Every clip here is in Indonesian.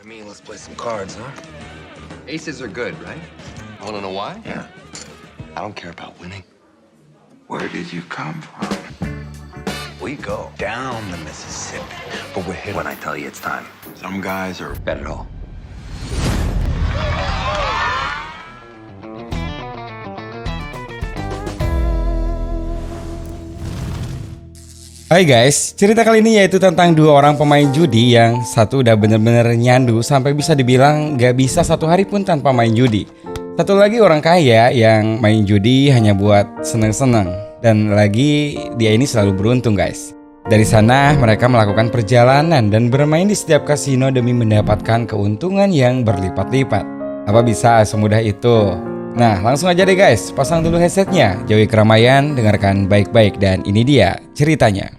Me, let's play some cards, huh? Aces are good, right? Wanna know why? Yeah. I don't care about winning. Where did you come from? We go down the Mississippi, but we're here when I tell you it's time. Some guys are Bet it all. Hai guys, cerita kali ini yaitu tentang dua orang pemain judi yang satu udah bener-bener nyandu sampai bisa dibilang gak bisa satu hari pun tanpa main judi. Satu lagi orang kaya yang main judi hanya buat seneng-seneng. Dan lagi dia ini selalu beruntung guys. Dari sana mereka melakukan perjalanan dan bermain di setiap kasino demi mendapatkan keuntungan yang berlipat-lipat. Apa bisa semudah itu? Nah langsung aja deh guys, pasang dulu headsetnya, jauhi keramaian, dengarkan baik-baik dan ini dia ceritanya.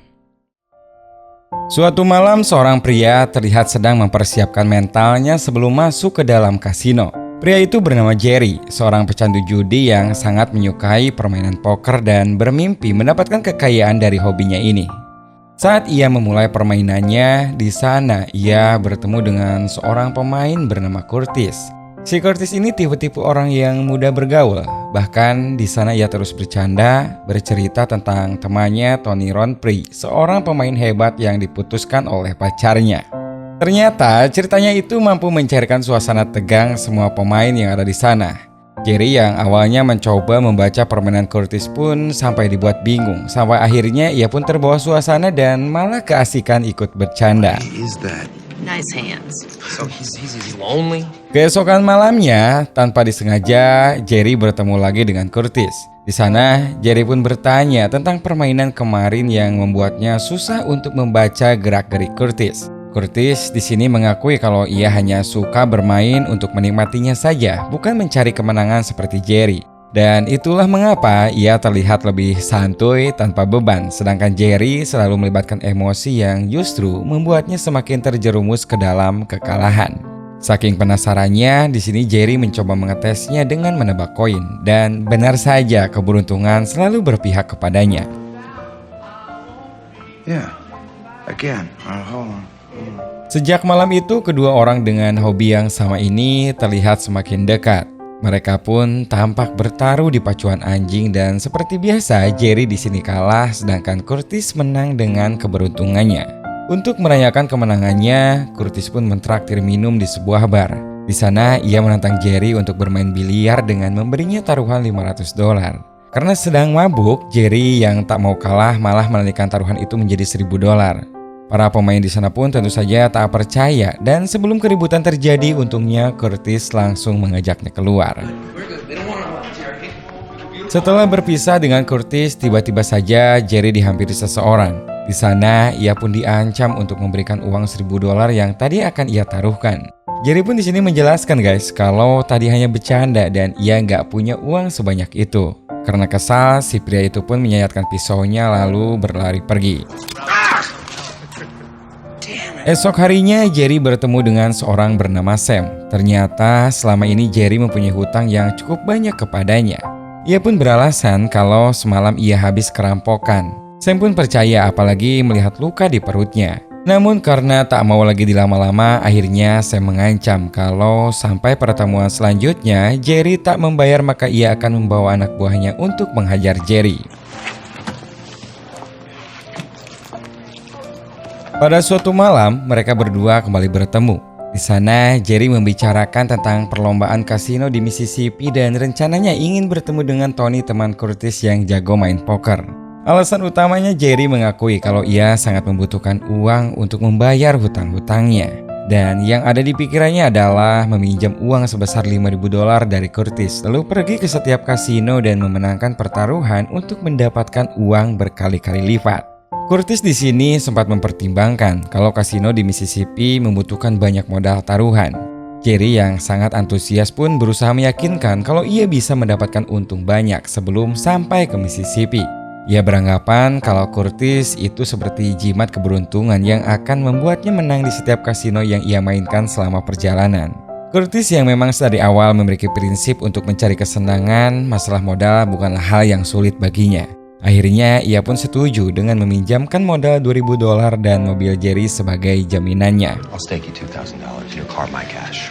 Suatu malam seorang pria terlihat sedang mempersiapkan mentalnya sebelum masuk ke dalam kasino. Pria itu bernama Jerry, seorang pecandu judi yang sangat menyukai permainan poker dan bermimpi mendapatkan kekayaan dari hobinya ini. Saat ia memulai permainannya, di sana ia bertemu dengan seorang pemain bernama Curtis. Si Curtis ini tipe-tipe orang yang mudah bergaul. Bahkan di sana ia terus bercanda, bercerita tentang temannya Tony Ronprie, seorang pemain hebat yang diputuskan oleh pacarnya. Ternyata ceritanya itu mampu mencairkan suasana tegang semua pemain yang ada di sana. Jerry yang awalnya mencoba membaca permainan Curtis pun sampai dibuat bingung. Sampai akhirnya ia pun terbawa suasana dan malah keasikan ikut bercanda. is that? Nice hands. So he's lonely. Keesokan malamnya, tanpa disengaja, Jerry bertemu lagi dengan Curtis. Di sana, Jerry pun bertanya tentang permainan kemarin yang membuatnya susah untuk membaca gerak-gerik Curtis. Curtis di sini mengakui kalau ia hanya suka bermain untuk menikmatinya saja, bukan mencari kemenangan seperti Jerry. Dan itulah mengapa ia terlihat lebih santuy tanpa beban, sedangkan Jerry selalu melibatkan emosi yang justru membuatnya semakin terjerumus ke dalam kekalahan. Saking penasarannya, di sini Jerry mencoba mengetesnya dengan menebak koin, dan benar saja keberuntungan selalu berpihak kepadanya. Yeah. Again. Hold on. Sejak malam itu, kedua orang dengan hobi yang sama ini terlihat semakin dekat. Mereka pun tampak bertaruh di pacuan anjing dan seperti biasa Jerry di sini kalah sedangkan Curtis menang dengan keberuntungannya. Untuk merayakan kemenangannya, Curtis pun mentraktir minum di sebuah bar. Di sana ia menantang Jerry untuk bermain biliar dengan memberinya taruhan $500. Karena sedang mabuk, Jerry yang tak mau kalah malah menaikkan taruhan itu menjadi $1.000. Para pemain di sana pun tentu saja tak percaya dan sebelum keributan terjadi, untungnya Curtis langsung mengajaknya keluar. Setelah berpisah dengan Curtis, tiba-tiba saja Jerry dihampiri seseorang. Di sana ia pun diancam untuk memberikan uang $1.000 yang tadi akan ia taruhkan. Jerry pun di sini menjelaskan guys kalau tadi hanya bercanda dan ia nggak punya uang sebanyak itu. Karena kesal, si pria itu pun menyayatkan pisaunya lalu berlari pergi. Esok harinya Jerry bertemu dengan seorang bernama Sam. Ternyata selama ini Jerry mempunyai hutang yang cukup banyak kepadanya. Ia pun beralasan kalau semalam ia habis kerampokan. Sam pun percaya apalagi melihat luka di perutnya. Namun karena tak mau lagi dilama-lama, akhirnya Sam mengancam kalau sampai pertemuan selanjutnya Jerry tak membayar maka ia akan membawa anak buahnya untuk menghajar Jerry. Pada suatu malam, mereka berdua kembali bertemu. Di sana, Jerry membicarakan tentang perlombaan kasino di Mississippi dan rencananya ingin bertemu dengan Tony, teman Curtis yang jago main poker. Alasan utamanya Jerry mengakui kalau ia sangat membutuhkan uang untuk membayar hutang-hutangnya. Dan yang ada di pikirannya adalah meminjam uang sebesar $5.000 dari Curtis, lalu pergi ke setiap kasino dan memenangkan pertaruhan untuk mendapatkan uang berkali-kali lipat. Curtis di sini sempat mempertimbangkan kalau kasino di Mississippi membutuhkan banyak modal taruhan. Jerry yang sangat antusias pun berusaha meyakinkan kalau ia bisa mendapatkan untung banyak sebelum sampai ke Mississippi. Ia beranggapan kalau Curtis itu seperti jimat keberuntungan yang akan membuatnya menang di setiap kasino yang ia mainkan selama perjalanan. Curtis yang memang dari awal memiliki prinsip untuk mencari kesenangan, masalah modal bukanlah hal yang sulit baginya. Akhirnya ia pun setuju dengan meminjamkan modal $2.000 dan mobil Jerry sebagai jaminannya. I'll stake you $2,000. Your car, my cash.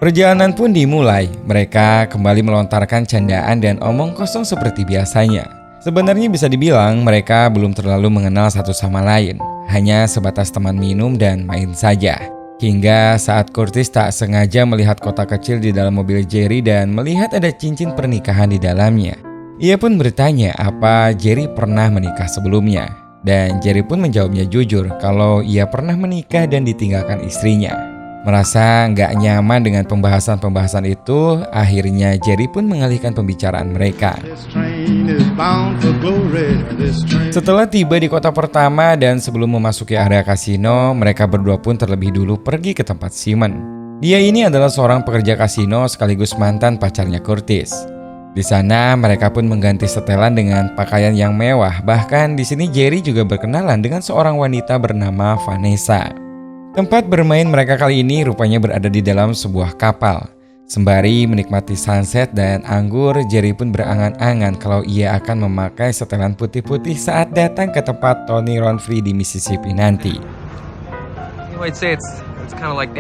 Perjalanan pun dimulai. Mereka kembali melontarkan candaan dan omong kosong seperti biasanya. Sebenarnya bisa dibilang mereka belum terlalu mengenal satu sama lain. Hanya sebatas teman minum dan main saja. Hingga saat Curtis tak sengaja melihat kotak kecil di dalam mobil Jerry dan melihat ada cincin pernikahan di dalamnya. Ia pun bertanya apa Jerry pernah menikah sebelumnya. Dan Jerry pun menjawabnya jujur kalau ia pernah menikah dan ditinggalkan istrinya. Merasa nggak nyaman dengan pembahasan-pembahasan itu, akhirnya Jerry pun mengalihkan pembicaraan mereka. Setelah tiba di kota pertama dan sebelum memasuki area kasino, mereka berdua pun terlebih dulu pergi ke tempat Simon. Dia ini adalah seorang pekerja kasino sekaligus mantan pacarnya Curtis. Di sana mereka pun mengganti setelan dengan pakaian yang mewah. Bahkan di sini Jerry juga berkenalan dengan seorang wanita bernama Vanessa. Tempat bermain mereka kali ini rupanya berada di dalam sebuah kapal. Sembari menikmati sunset dan anggur, Jerry pun berangan-angan kalau ia akan memakai setelan putih-putih saat datang ke tempat Tony Ronfrey di Mississippi nanti.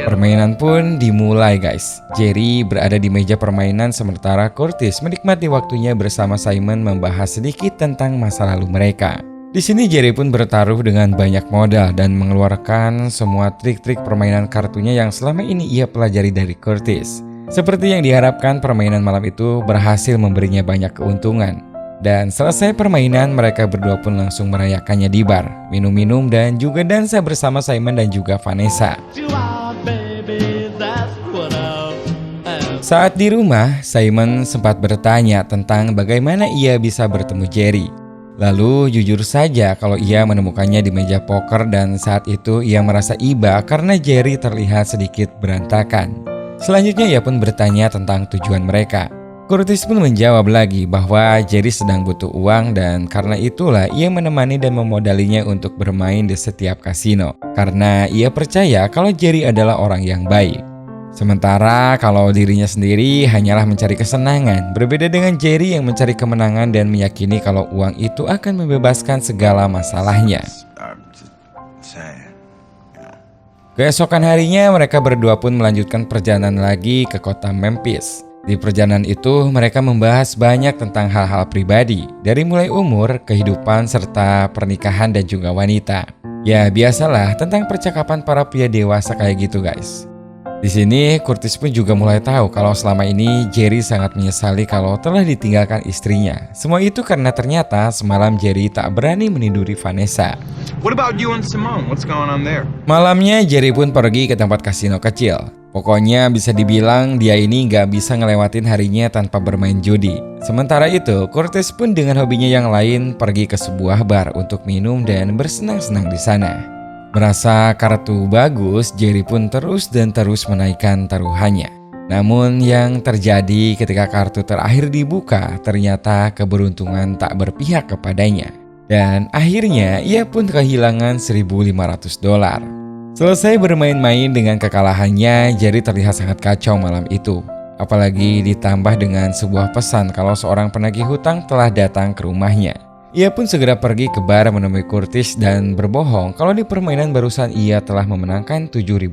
Permainan pun dimulai guys. Jerry berada di meja permainan sementara Curtis menikmati waktunya bersama Simon membahas sedikit tentang masa lalu mereka. Di sini Jerry pun bertaruh dengan banyak modal dan mengeluarkan semua trik-trik permainan kartunya yang selama ini ia pelajari dari Curtis. Seperti yang diharapkan, permainan malam itu berhasil memberinya banyak keuntungan. Dan selesai permainan, mereka berdua pun langsung merayakannya di bar, minum-minum dan juga dansa bersama Simon dan juga Vanessa. Saat di rumah, Simon sempat bertanya tentang bagaimana ia bisa bertemu Jerry. Lalu jujur saja kalau ia menemukannya di meja poker dan saat itu ia merasa iba karena Jerry terlihat sedikit berantakan. Selanjutnya ia pun bertanya tentang tujuan mereka. Curtis pun menjawab lagi bahwa Jerry sedang butuh uang dan karena itulah ia menemani dan memodalinya untuk bermain di setiap kasino. Karena ia percaya kalau Jerry adalah orang yang baik. Sementara kalau dirinya sendiri hanyalah mencari kesenangan, berbeda dengan Jerry yang mencari kemenangan dan meyakini kalau uang itu akan membebaskan segala masalahnya. Keesokan harinya mereka berdua pun melanjutkan perjalanan lagi ke kota Memphis. Di perjalanan itu mereka membahas banyak tentang hal-hal pribadi, dari mulai umur, kehidupan, serta pernikahan dan juga wanita. Ya biasalah tentang percakapan para pria dewasa kayak gitu guys. Di sini Curtis pun juga mulai tahu kalau selama ini Jerry sangat menyesali kalau telah ditinggalkan istrinya. Semua itu karena ternyata semalam Jerry tak berani meniduri Vanessa. What about you and Simone? What's going on there? Malamnya Jerry pun pergi ke tempat kasino kecil. Pokoknya bisa dibilang dia ini gak bisa ngelewatin harinya tanpa bermain judi. Sementara itu, Curtis pun dengan hobinya yang lain pergi ke sebuah bar untuk minum dan bersenang-senang di sana. Merasa kartu bagus, Jerry pun terus menaikkan taruhannya. Namun yang terjadi ketika kartu terakhir dibuka, ternyata keberuntungan tak berpihak kepadanya. Dan akhirnya ia pun kehilangan $1.500. Selesai bermain-main dengan kekalahannya, Jerry terlihat sangat kacau malam itu. Apalagi ditambah dengan sebuah pesan kalau seorang penagih hutang telah datang ke rumahnya. Ia pun segera pergi ke bar menemui Curtis dan berbohong kalau di permainan barusan ia telah memenangkan $7.000.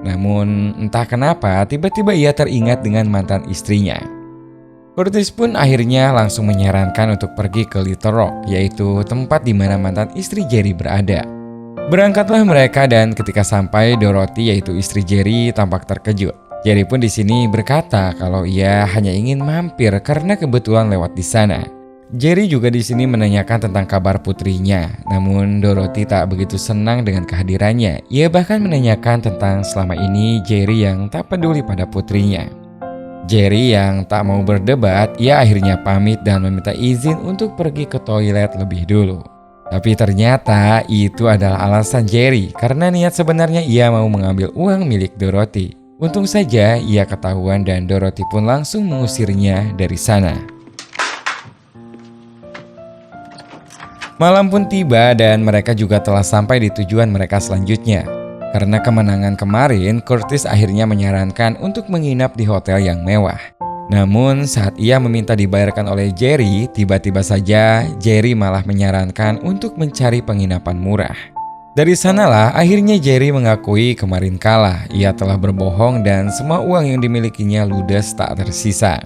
Namun entah kenapa tiba-tiba ia teringat dengan mantan istrinya. Curtis pun akhirnya langsung menyarankan untuk pergi ke Little Rock, yaitu tempat di mana mantan istri Jerry berada. Berangkatlah mereka dan ketika sampai, Dorothy yaitu istri Jerry tampak terkejut. Jerry pun di sini berkata kalau ia hanya ingin mampir karena kebetulan lewat di sana. Jerry juga di sini menanyakan tentang kabar putrinya, namun Dorothy tak begitu senang dengan kehadirannya. Ia bahkan menanyakan tentang selama ini Jerry yang tak peduli pada putrinya. Jerry yang tak mau berdebat, ia akhirnya pamit dan meminta izin untuk pergi ke toilet lebih dulu. Tapi ternyata itu adalah alasan Jerry karena niat sebenarnya ia mau mengambil uang milik Dorothy. Untung saja ia ketahuan dan Dorothy pun langsung mengusirnya dari sana. Malam pun tiba dan mereka juga telah sampai di tujuan mereka selanjutnya. Karena kemenangan kemarin, Curtis akhirnya menyarankan untuk menginap di hotel yang mewah. Namun saat ia meminta dibayarkan oleh Jerry, tiba-tiba saja Jerry malah menyarankan untuk mencari penginapan murah. Dari sanalah akhirnya Jerry mengakui kemarin kala ia telah berbohong dan semua uang yang dimilikinya ludes tak tersisa.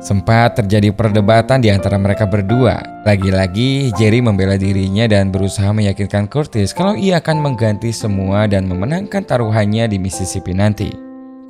Sempat terjadi perdebatan di antara mereka berdua. Lagi-lagi Jerry membela dirinya dan berusaha meyakinkan Curtis kalau ia akan mengganti semua dan memenangkan taruhannya di Mississippi nanti.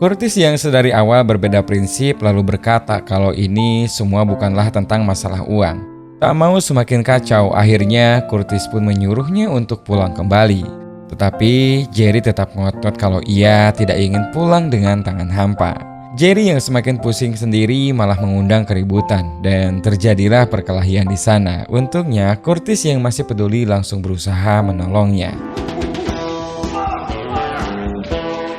Curtis yang sedari awal berbeda prinsip lalu berkata kalau ini semua bukanlah tentang masalah uang. Tak mau semakin kacau, akhirnya Curtis pun menyuruhnya untuk pulang kembali. Tetapi Jerry tetap ngotot kalau ia tidak ingin pulang dengan tangan hampa. Jerry yang semakin pusing sendiri malah mengundang keributan dan terjadilah perkelahian di sana. Untungnya Curtis yang masih peduli langsung berusaha menolongnya.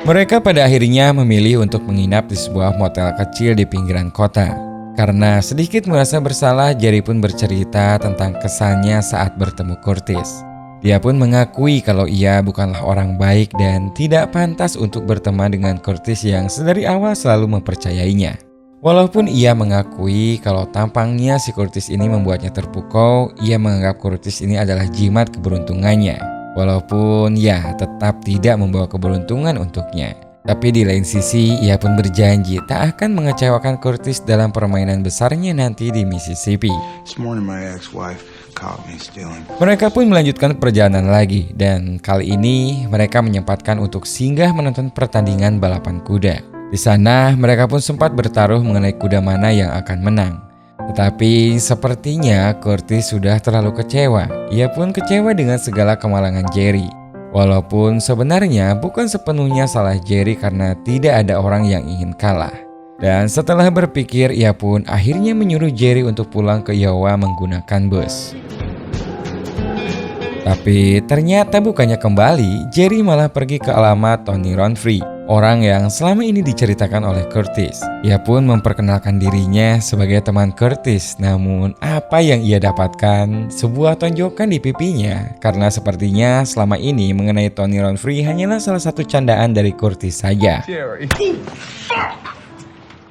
Mereka pada akhirnya memilih untuk menginap di sebuah motel kecil di pinggiran kota. Karena sedikit merasa bersalah, Jerry pun bercerita tentang kesannya saat bertemu Curtis. Dia pun mengakui kalau ia bukanlah orang baik dan tidak pantas untuk berteman dengan Curtis yang sedari awal selalu mempercayainya. Walaupun ia mengakui kalau tampangnya si Curtis ini membuatnya terpukau, ia menganggap Curtis ini adalah jimat keberuntungannya. Walaupun ya tetap tidak membawa keberuntungan untuknya. Tapi di lain sisi ia pun berjanji tak akan mengecewakan Curtis dalam permainan besarnya nanti di Mississippi. This morning my ex-wife caught me stealing. Mereka pun melanjutkan perjalanan lagi dan kali ini mereka menyempatkan untuk singgah menonton pertandingan balapan kuda. Di sana mereka pun sempat bertaruh mengenai kuda mana yang akan menang. Tetapi sepertinya Curtis sudah terlalu kecewa. Ia pun kecewa dengan segala kemalangan Jerry. Walaupun sebenarnya bukan sepenuhnya salah Jerry karena tidak ada orang yang ingin kalah. Dan setelah berpikir, ia pun akhirnya menyuruh Jerry untuk pulang ke Iowa menggunakan bus. Tapi ternyata bukannya kembali, Jerry malah pergi ke alamat Tony Ronfrey, orang yang selama ini diceritakan oleh Curtis. Ia pun memperkenalkan dirinya sebagai teman Curtis, namun apa yang ia dapatkan? Sebuah tonjokan di pipinya, karena sepertinya selama ini mengenai Tony Ronfrey hanyalah salah satu candaan dari Curtis saja. Jerry.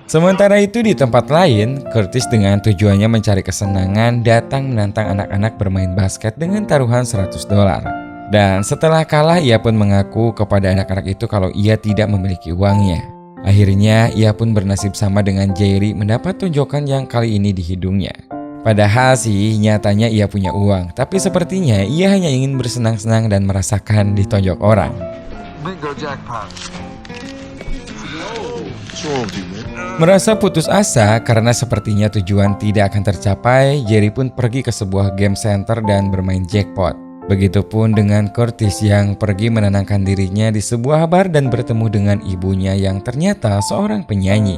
Sementara itu di tempat lain, Curtis dengan tujuannya mencari kesenangan datang menantang anak-anak bermain basket dengan taruhan $100. Dan setelah kalah ia pun mengaku kepada anak-anak itu kalau ia tidak memiliki uangnya. Akhirnya ia pun bernasib sama dengan Jerry mendapat tonjokan yang kali ini di hidungnya. Padahal sih nyatanya ia punya uang, tapi sepertinya ia hanya ingin bersenang-senang dan merasakan ditonjok orang. Bingo jackpot. Merasa putus asa karena sepertinya tujuan tidak akan tercapai, Jerry pun pergi ke sebuah game center dan bermain jackpot. Begitupun dengan Curtis yang pergi menenangkan dirinya di sebuah bar dan bertemu dengan ibunya yang ternyata seorang penyanyi.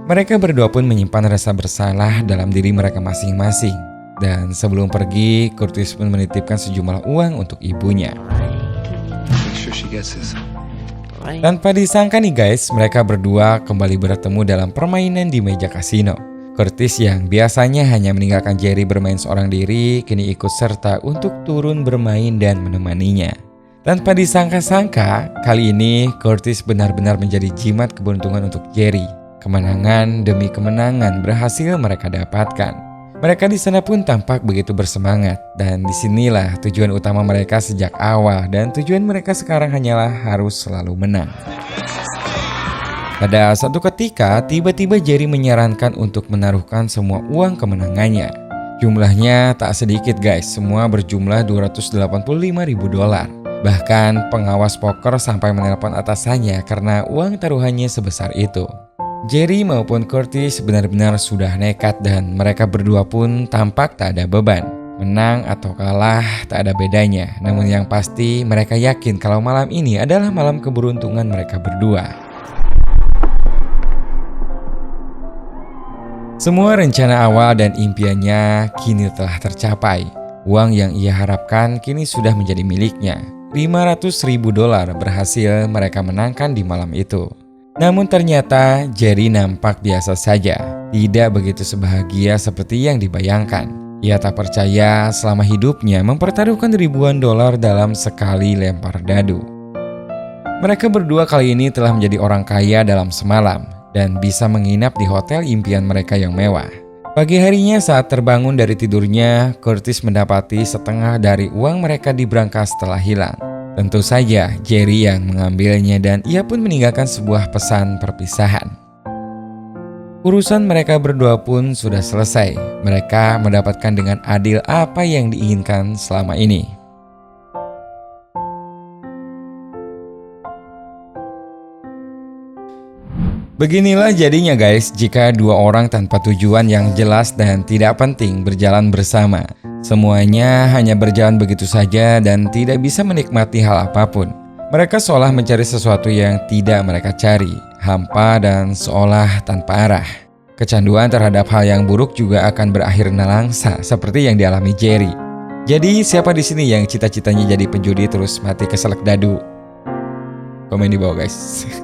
Mereka berdua pun menyimpan rasa bersalah dalam diri mereka masing-masing. Dan sebelum pergi, Curtis pun menitipkan sejumlah uang untuk ibunya. Make sure she gets this. Tanpa disangka nih guys, mereka berdua kembali bertemu dalam permainan di meja kasino. Curtis yang biasanya hanya meninggalkan Jerry bermain seorang diri, kini ikut serta untuk turun bermain dan menemaninya. Tanpa disangka-sangka, kali ini Curtis benar-benar menjadi jimat keberuntungan untuk Jerry. Kemenangan demi kemenangan berhasil mereka dapatkan. Mereka di sana pun tampak begitu bersemangat, dan disinilah tujuan utama mereka sejak awal, dan tujuan mereka sekarang hanyalah harus selalu menang. Pada suatu ketika, tiba-tiba Jerry menyarankan untuk menaruhkan semua uang kemenangannya. Jumlahnya tak sedikit guys, semua berjumlah $285.000. Bahkan pengawas poker sampai menelpon atasannya karena uang taruhannya sebesar itu. Jerry maupun Curtis benar-benar sudah nekat dan mereka berdua pun tampak tak ada beban. Menang atau kalah tak ada bedanya, namun yang pasti mereka yakin kalau malam ini adalah malam keberuntungan mereka berdua. Semua rencana awal dan impiannya kini telah tercapai. Uang yang ia harapkan kini sudah menjadi miliknya. $500.000 berhasil mereka menangkan di malam itu. Namun ternyata Jerry nampak biasa saja, tidak begitu sebahagia seperti yang dibayangkan. Ia tak percaya selama hidupnya mempertaruhkan ribuan dolar dalam sekali lempar dadu. Mereka berdua kali ini telah menjadi orang kaya dalam semalam. dan bisa menginap di hotel impian mereka yang mewah. Pagi harinya saat terbangun dari tidurnya, Curtis mendapati setengah dari uang mereka di brankas telah hilang. Tentu saja Jerry yang mengambilnya dan ia pun meninggalkan sebuah pesan perpisahan. Urusan mereka berdua pun sudah selesai. Mereka mendapatkan dengan adil apa yang diinginkan selama ini. Beginilah jadinya guys, jika dua orang tanpa tujuan yang jelas dan tidak penting berjalan bersama. Semuanya hanya berjalan begitu saja dan tidak bisa menikmati hal apapun. Mereka seolah mencari sesuatu yang tidak mereka cari, hampa dan seolah tanpa arah. Kecanduan terhadap hal yang buruk juga akan berakhir nelangsa seperti yang dialami Jerry. Jadi siapa di sini yang cita-citanya jadi penjudi terus mati keselak dadu? Komen di bawah guys.